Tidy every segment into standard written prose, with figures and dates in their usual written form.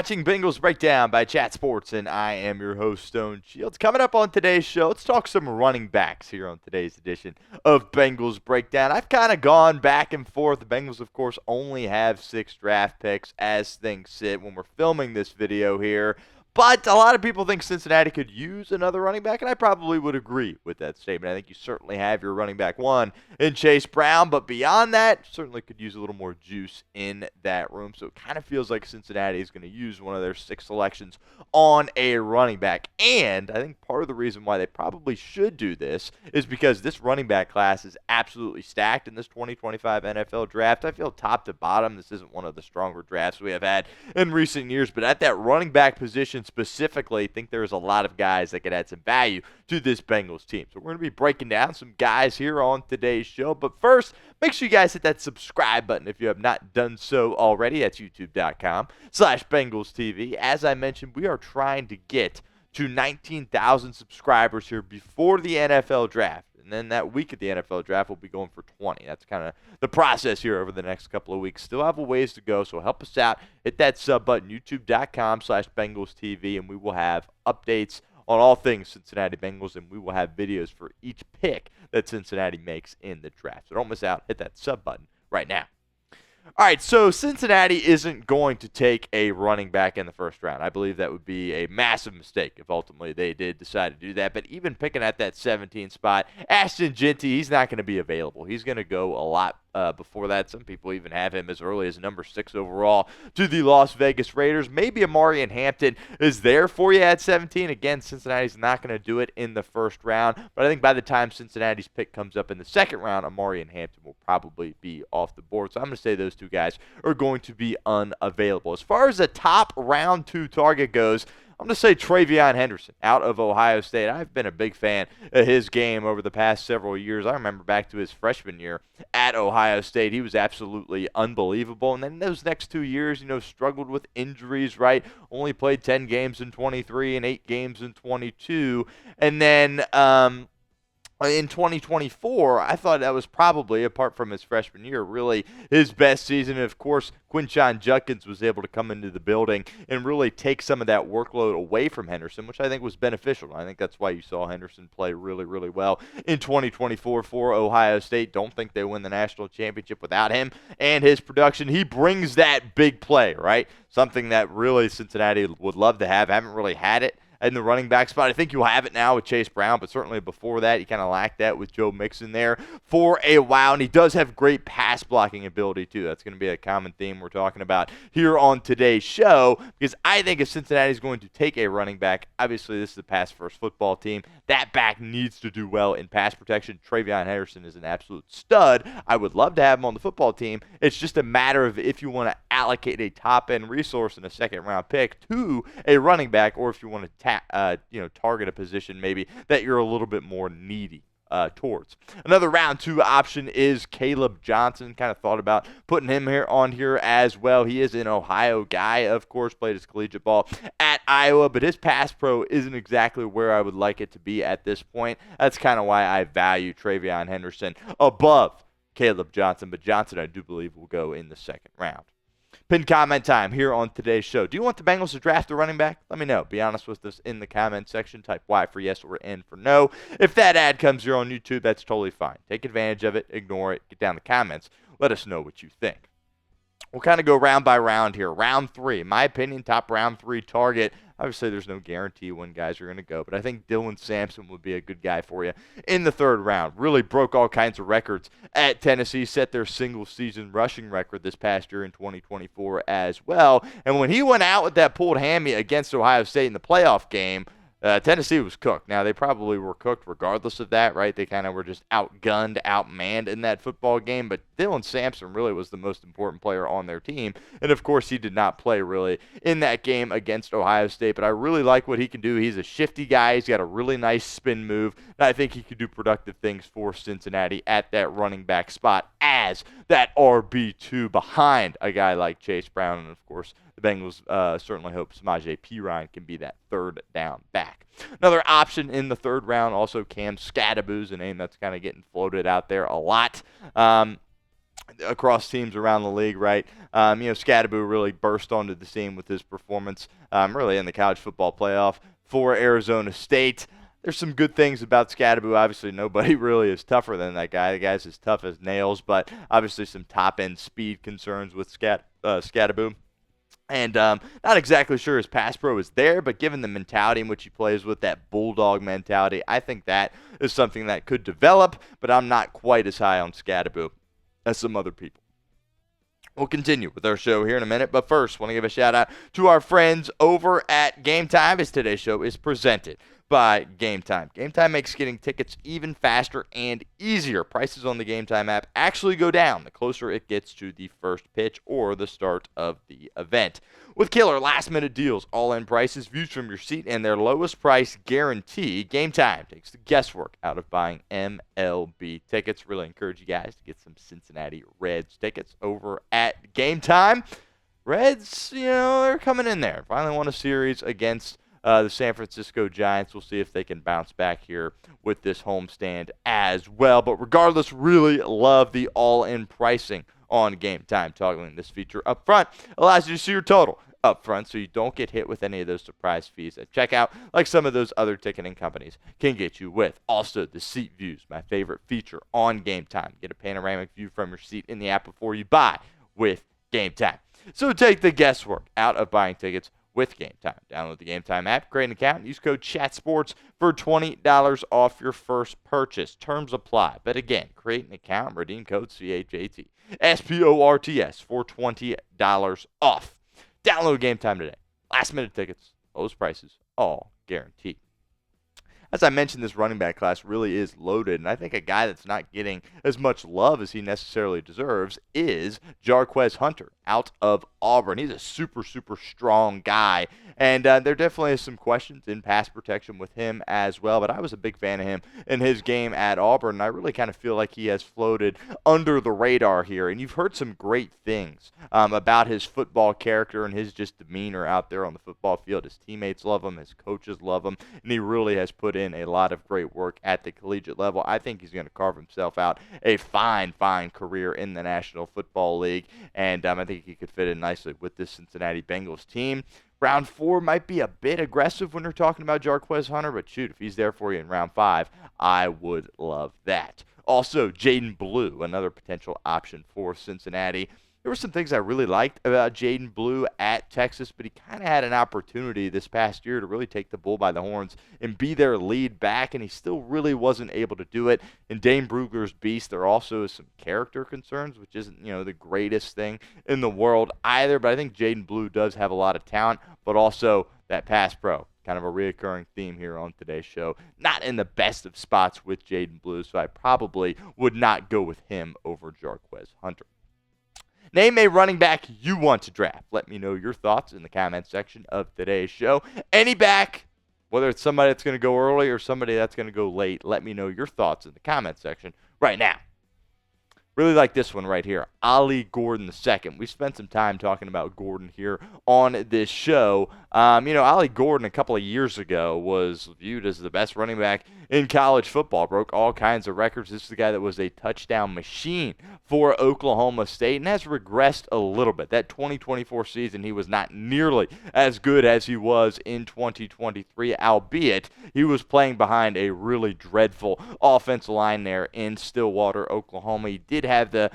watching Bengals Breakdown by Chat Sports, and I am your host, Stone Shields. Coming up on today's show, let's talk some running backs here on today's edition of Bengals Breakdown. I've kind of gone back and forth. The Bengals, of course, only have 6 draft picks as things sit when we're filming this video here. But a lot of people think Cincinnati could use another running back, and I probably would agree with that statement. I think you certainly have your running back one in Chase Brown, but beyond that, certainly could use a little more juice in that room. So it kind of feels like Cincinnati is going to use one of their 6 selections on a running back. And I think part of the reason why they probably should do this is because this running back class is absolutely stacked in this 2025 NFL draft. I feel top to bottom, this isn't one of the stronger drafts we have had in recent years, but at that running back position specifically, I think there's a lot of guys that could add some value to this Bengals team. So we're going to be breaking down some guys here on today's show. But first, make sure you guys hit that subscribe button if you have not done so already. That's youtube.com/BengalsTV. As I mentioned, we are trying to get to 19,000 subscribers here before the NFL draft. And then that week of the NFL draft, we'll be going for 20. That's kind of the process here over the next couple of weeks. Still have a ways to go, so help us out. Hit that sub button, youtube.com/BengalsTV, and we will have updates on all things Cincinnati Bengals, and we will have videos for each pick that Cincinnati makes in the draft. So don't miss out. Hit that sub button right now. All right, so Cincinnati isn't going to take a running back in the first round. I believe that would be a massive mistake if ultimately they did decide to do that. But even picking at that 17 spot, Ashton Jeanty, he's not going to be available. He's going to go a lot before that. Some people even have him as early as number 6 overall to the Las Vegas Raiders. Maybe Amari Hampton is there for you at 17. Again, Cincinnati's not going to do it in the first round. But I think by the time Cincinnati's pick comes up in the second round, Amari Hampton will probably be off the board. So I'm going to say those two guys are going to be unavailable. As far as a top round 2 target goes, I'm going to say TreVeyon Henderson out of Ohio State. I've been a big fan of his game over the past several years. I remember back to his freshman year at Ohio State. He was absolutely unbelievable. And then those next 2 years, struggled with injuries, right? Only played 10 games in 23 and 8 games in 22. And then in 2024, I thought that was probably, apart from his freshman year, really his best season. And of course, Quinshon Judkins was able to come into the building and really take some of that workload away from Henderson, which I think was beneficial. I think that's why you saw Henderson play really, really well in 2024 for Ohio State. Don't think they win the national championship without him and his production. He brings that big play, right? Something that really Cincinnati would love to have. Haven't really had it in the running back spot. I think you'll have it now with Chase Brown, but certainly before that, you kind of lacked that with Joe Mixon there for a while. And he does have great pass blocking ability, too. That's going to be a common theme we're talking about here on today's show, because I think if Cincinnati is going to take a running back, obviously this is a pass-first football team. That back needs to do well in pass protection. TreVeyon Henderson is an absolute stud. I would love to have him on the football team. It's just a matter of if you want to allocate a top-end resource in a second-round pick to a running back, or if you want to target a position maybe that you're a little bit more needy towards. Another round 2 option is Kaleb Johnson. Kind of thought about putting him on here as well. He is an Ohio guy, of course, played his collegiate ball at Iowa, but his pass pro isn't exactly where I would like it to be at this point. That's kind of why I value TreVeyon Henderson above Kaleb Johnson, but Johnson I do believe will go in the second round. Pin comment time here on today's show. Do you want the Bengals to draft a running back? Let me know. Be honest with us in the comment section. Type Y for yes or N for no. If that ad comes here on YouTube, that's totally fine. Take advantage of it. Ignore it. Get down in the comments. Let us know what you think. We'll kind of go round by round here. Round 3, in my opinion, top round 3 target. Obviously, there's no guarantee when guys are going to go, but I think Sampson would be a good guy for you in the third round. Really broke all kinds of records at Tennessee, set their single-season rushing record this past year in 2024 as well. And when he went out with that pulled hammy against Ohio State in the playoff game, Tennessee was cooked. Now, they probably were cooked regardless of that, right? They kind of were just outgunned, outmanned in that football game. But Sampson really was the most important player on their team. And, of course, he did not play really in that game against Ohio State. But I really like what he can do. He's a shifty guy. He's got a really nice spin move. And I think he could do productive things for Cincinnati at that running back spot as that RB2 behind a guy like Chase Brown. And, of course, the Bengals certainly hope Samaje Perine can be that third down back. Another option in the third round, also Skattebo, a name that's kind of getting floated out there a lot. across teams around the league, right? Skattebo really burst onto the scene with his performance, really in the college football playoff for Arizona State. There's some good things about Skattebo. Obviously, nobody really is tougher than that guy. The guy's as tough as nails, but obviously some top-end speed concerns with Skattebo. And not exactly sure his pass pro is there, but given the mentality in which he plays with, that bulldog mentality, I think that is something that could develop, but I'm not quite as high on Skattebo as some other people. We'll continue with our show here in a minute, but first, want to give a shout out to our friends over at Game Time, as today's show is presented by Game Time. Game Time makes getting tickets even faster and easier. Prices on the Game Time app actually go down the closer it gets to the first pitch or the start of the event. With killer last-minute deals, all-in prices, views from your seat, and their lowest price guarantee, Game Time takes the guesswork out of buying MLB tickets. Really encourage you guys to get some Cincinnati Reds tickets over at Game Time. Reds, they're coming in there. Finally won a series against the San Francisco Giants. We'll see if they can bounce back here with this homestand as well. But regardless, really love the all-in pricing on Game Time. Toggling this feature up front allows you to see your total up front so you don't get hit with any of those surprise fees at checkout like some of those other ticketing companies can get you with. Also, the seat views, my favorite feature on Game Time. Get a panoramic view from your seat in the app before you buy with Game Time. So take the guesswork out of buying tickets with Game Time. Download the Game Time app, create an account, and use code CHATSPORTS for $20 off your first purchase. Terms apply. But again, create an account, redeem code CHATSPORTS for $20 off. Download Game Time today. Last minute tickets, lowest prices, all guaranteed. As I mentioned, this running back class really is loaded, and I think a guy that's not getting as much love as he necessarily deserves is Jarquez Hunter out of Auburn. He's a super, super strong guy, and there definitely is some questions in pass protection with him as well, but I was a big fan of him in his game at Auburn, and I really kind of feel like he has floated under the radar here, and you've heard some great things about his football character and his just demeanor out there on the football field. His teammates love him, his coaches love him, and he really has put in a lot of great work at the collegiate level. I think he's going to carve himself out a fine career in the National Football League, and I think he could fit in nicely with this Cincinnati Bengals team. Round 4 might be a bit aggressive when you're talking about Jarquez Hunter, but shoot, if he's there for you in round 5, I would love that. Also, Jaydon Blue, another potential option for Cincinnati. There were some things I really liked about Jaydon Blue at Texas, but he kind of had an opportunity this past year to really take the bull by the horns and be their lead back, and he still really wasn't able to do it. In Dane Brugler's beast, there also is some character concerns, which isn't, the greatest thing in the world either, but I think Jaydon Blue does have a lot of talent, but also that pass pro. Kind of a reoccurring theme here on today's show. Not in the best of spots with Jaydon Blue, so I probably would not go with him over Jarquez Hunter. Name a running back you want to draft. Let me know your thoughts in the comment section of today's show. Any back, whether it's somebody that's going to go early or somebody that's going to go late, let me know your thoughts in the comment section right now. Really like this one right here, Ollie Gordon II. We spent some time talking about Gordon here on this show. Ollie Gordon a couple of years ago was viewed as the best running back in college football, broke all kinds of records. This is the guy that was a touchdown machine for Oklahoma State and has regressed a little bit. That 2024 season, he was not nearly as good as he was in 2023, albeit he was playing behind a really dreadful offensive line there in Stillwater, Oklahoma. He did have the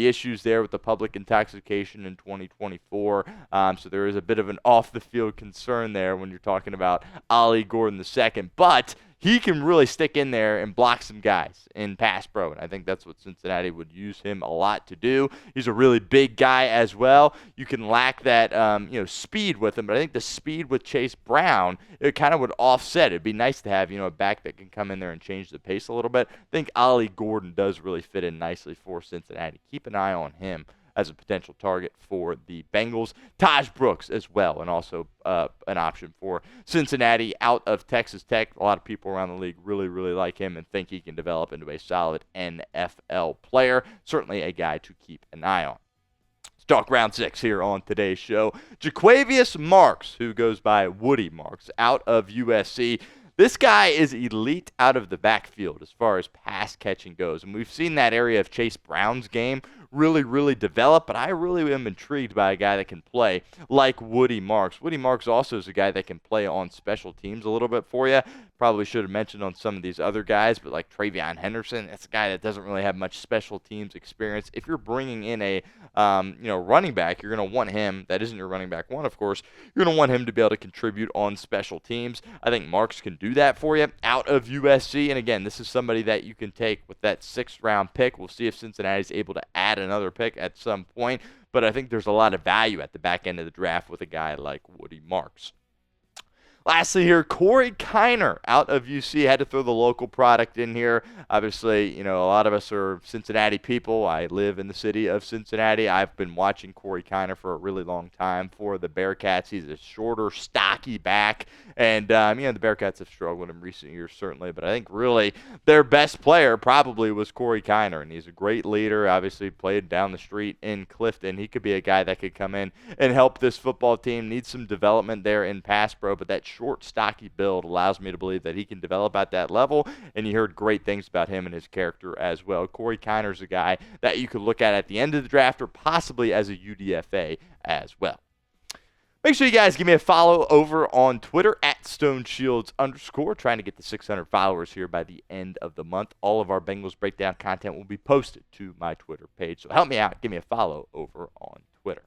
issues there with the public intoxication in 2024, so there is a bit of an off-the-field concern there when you're talking about Ollie Gordon II, but he can really stick in there and block some guys in pass pro, and I think that's what Cincinnati would use him a lot to do. He's a really big guy as well. You can lack that speed with him, but I think the speed with Chase Brown, it kind of would offset. It'd be nice to have a back that can come in there and change the pace a little bit. I think Ollie Gordon does really fit in nicely for Cincinnati. Keep an eye on him as a potential target for the Bengals. Tahj Brooks as well, and also an option for Cincinnati out of Texas Tech. A lot of people around the league really, really like him and think he can develop into a solid NFL player. Certainly a guy to keep an eye on. Let's talk round 6 here on today's show. Jaquavius Marks, who goes by Woody Marks, out of USC. This guy is elite out of the backfield as far as pass catching goes, and we've seen that area of Chase Brown's game really develop, but I really am intrigued by a guy that can play like Woody Marks. Woody Marks also is a guy that can play on special teams a little bit for you. Probably should have mentioned on some of these other guys, but like TreVeyon Henderson, that's a guy that doesn't really have much special teams experience. If you're bringing in a running back, you're going to want him. That isn't your running back one, of course. You're going to want him to be able to contribute on special teams. I think Marks can do that for you out of USC. And again, this is somebody that you can take with that 6th-round pick. We'll see if Cincinnati's able to add another pick at some point. But I think there's a lot of value at the back end of the draft with a guy like Woody Marks. Lastly here, Corey Kiner out of UC. Had to throw the local product in here. Obviously, a lot of us are Cincinnati people. I live in the city of Cincinnati. I've been watching Corey Kiner for a really long time for the Bearcats. He's a shorter, stocky back. And, the Bearcats have struggled in recent years, certainly. But I think really their best player probably was Corey Kiner. And he's a great leader. Obviously played down the street in Clifton. He could be a guy that could come in and help this football team. Needs some development there in pass pro, but that short, stocky build allows me to believe that he can develop at that level, and you heard great things about him and his character as well. Corey Kiner's a guy that you could look at the end of the draft or possibly as a UDFA as well. Make sure you guys give me a follow over on Twitter at StoneShields_, trying to get to 600 followers here by the end of the month. All of our Bengals Breakdown content will be posted to my Twitter page, so help me out. Give me a follow over on Twitter.